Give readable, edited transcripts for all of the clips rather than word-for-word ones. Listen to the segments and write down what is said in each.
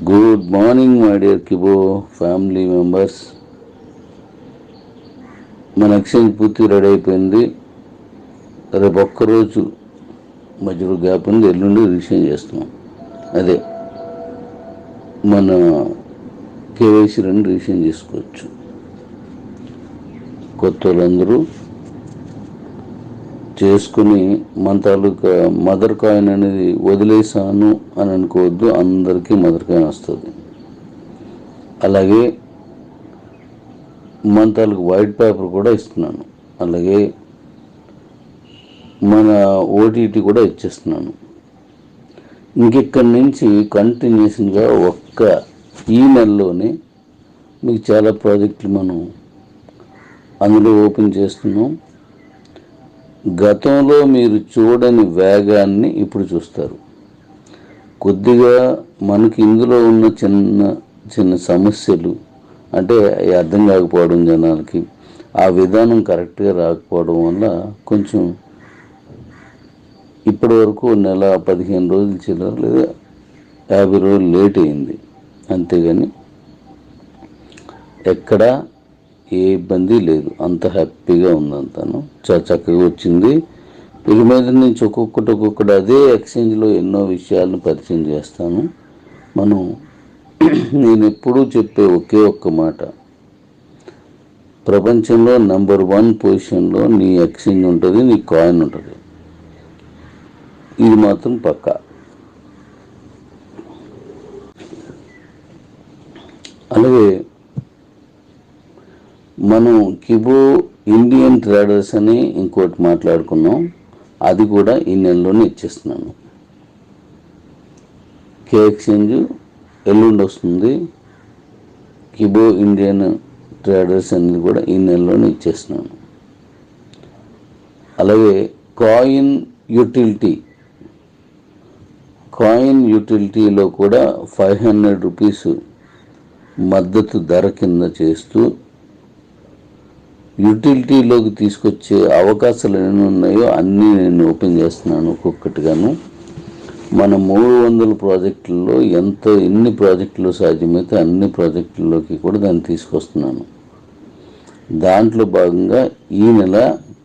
Good morning my dear Kibo family members. మన exchange పూర్తి ready అయిపోయింది. రేపు ఒక్కరోజు మధ్యలో గ్యాప్ ఉంది, ఎల్లుండి రిజిస్ట్రేషన్ చేస్తున్నాం. అదే మన కేవైసీ రెండు రిజిస్ట్రేషన్ చేసుకోవచ్చు. కొత్త వాళ్ళందరూ చేసుకుని మన తాలూకా మదర్ కాయిన్ అనేది వదిలేసాను అని అనుకోవద్దు, అందరికీ మదర్ కాయిన్ వస్తుంది. అలాగే మన తాలూకు వైట్ పేపర్ కూడా ఇస్తున్నాను, అలాగే మన ఓటీటీ కూడా ఇచ్చేస్తున్నాను. ఇంకెక్కడి నుంచి కంటిన్యూషన్గా ఈ నెలలోనే మీకు చాలా ప్రాజెక్టులు మనం అందులో ఓపెన్ చేస్తున్నాం. గతంలో మీరు చూడని వేగాన్ని ఇప్పుడు చూస్తారు. కొద్దిగా మనకి ఇందులో ఉన్న చిన్న చిన్న సమస్యలు అంటే అర్థం కాకపోవడం, జనాలకి ఆ విధానం కరెక్ట్గా రాకపోవడం వల్ల కొంచెం ఇప్పటి వరకు నెల 15 రోజులు చిల్లర లేదా 50 రోజులు లేట్ అయింది. అంతేగాని ఎక్కడా ఏ ఇబ్బంది లేదు, అంత హ్యాపీగా ఉంది, అంతాను చాలా చక్కగా వచ్చింది. ఇక మీద నుంచి ఒక్కొక్కటి అదే ఎక్స్చేంజ్లో ఎన్నో విషయాలను పరిచయం చేస్తాను. నేను ఎప్పుడూ చెప్పే ఒకే ఒక్క మాట, ప్రపంచంలో నెంబర్ 1 పొజిషన్లో నీ ఎక్స్చేంజ్ ఉంటుంది, నీ కాయిన్ ఉంటుంది. ఇది మాత్రం పక్కా. అలాగే మనం కిబో ఇండియన్ ట్రేడర్స్ అని ఇంకోటి మాట్లాడుకున్నాం, అది కూడా ఈ నెలలోనే ఇచ్చేస్తున్నాను. కే ఎక్స్చేంజ్ ఎల్లుండి వస్తుంది, కిబో ఇండియన్ ట్రేడర్స్ అనేది కూడా ఈ నెలలోనే ఇచ్చేస్తున్నాను. అలాగే కాయిన్ యూటిలిటీలో కూడా 500 రూపీస్ మద్దతు ధర కింద చేస్తూ యూటిలిటీలోకి తీసుకొచ్చే అవకాశాలు ఎన్ని ఉన్నాయో అన్నీ నేను ఓపెన్ చేస్తున్నాను ఒక్కొక్కటిగాను. మన 300 ప్రాజెక్టుల్లో ఎన్ని ప్రాజెక్టులు సాధ్యమైతే అన్ని ప్రాజెక్టుల్లోకి కూడా దాన్ని తీసుకొస్తున్నాను. దాంట్లో భాగంగా ఈ నెల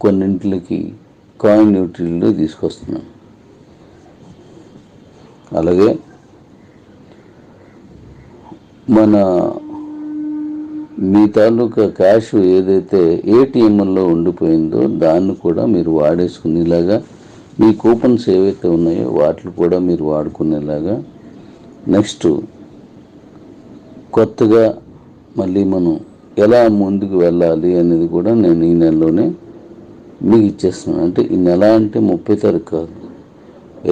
కొన్నింటికి కాయిన్ యూటిలిటీలో తీసుకొస్తున్నాను. అలాగే మీ తాలూకా క్యాష్ ఏదైతే ఏటీఎంలో ఉండిపోయిందో దాన్ని కూడా మీరు వాడేసుకునేలాగా, మీ కూపన్స్ ఏవైతే ఉన్నాయో వాటిని కూడా మీరు వాడుకునేలాగా, నెక్స్ట్ కొత్తగా మళ్ళీ మనం ఎలా ముందుకు వెళ్ళాలి అనేది కూడా నేను ఈ నెలలోనే మీకు ఇచ్చేస్తున్నాను. అంటే ఈ నెల అంటే 30 తారీఖు కాదు,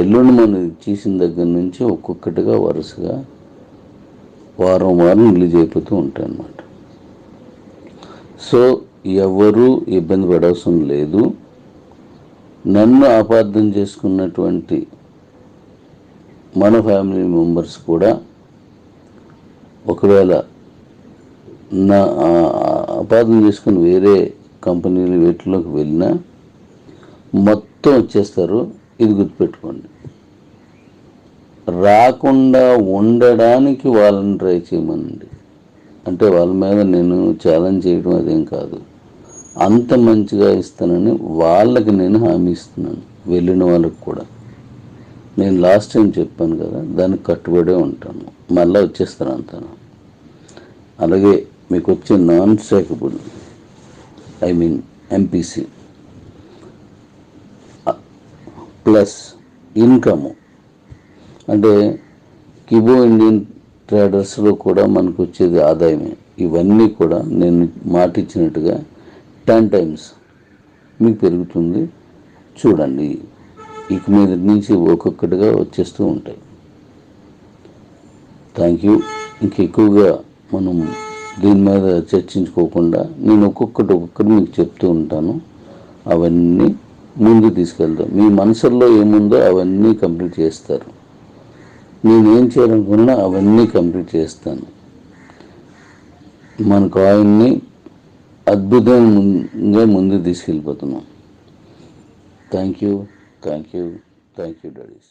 ఎల్లుండి మనం ఇచ్చేసిన దగ్గర నుంచి ఒక్కొక్కటిగా వరుసగా వారం రిలీజ్ అయిపోతూ ఉంటాయి అన్నమాట. సో ఎవరు ఇబ్బంది పడవలసిన లేదు. నన్ను అపార్థం చేసుకున్నటువంటి మన ఫ్యామిలీ మెంబర్స్ కూడా ఒకవేళ నా అపార్థం చేసుకుని వేరే కంపెనీలు వీటిలోకి వెళ్ళినా మొత్తం వచ్చేస్తారు. ఇది గుర్తుపెట్టుకోండి. రాకుండా ఉండడానికి వాళ్ళని ట్రై చేయమనండి. అంటే వాళ్ళ మీద నేను ఛాలెంజ్ చేయడం అదేం కాదు, అంత మంచిగా ఇస్తానని వాళ్ళకి నేను హామీ ఇస్తున్నాను. వెళ్ళిన వాళ్ళకి కూడా నేను లాస్ట్ టైం చెప్పాను కదా, దానికి కట్టుబడే ఉంటాను. మళ్ళీ వచ్చేస్తాను అంతాను. అలాగే మీకు వచ్చే non stackable MPC plus income అంటే కిబో ఇండియన్ ట్రేడర్స్లో కూడా మనకు వచ్చేది ఆదాయమే. ఇవన్నీ కూడా నేను మాట ఇచ్చినట్టుగా 10 times మీకు పెరుగుతుంది. చూడండి, ఇక మీద నుంచి ఒక్కొక్కటిగా వచ్చేస్తూ ఉంటాయి. Thank you. ఇంకెక్కువగా మనం దీని మీద చర్చించుకోకుండా నేను ఒక్కొక్కటి మీకు చెప్తూ ఉంటాను. అవన్నీ ముందు తీసుకెళ్తాం. మీ మనసుల్లో ఏముందో అవన్నీ కంప్లీట్ చేస్తారు. నేనేం చేయాలనుకున్నా అవన్నీ కంప్లీట్ చేస్తాను. మన కాయిన్ని అద్భుతంగా ముందుకు తీసుకెళ్ళిపోతున్నాం. Thank you daddy's.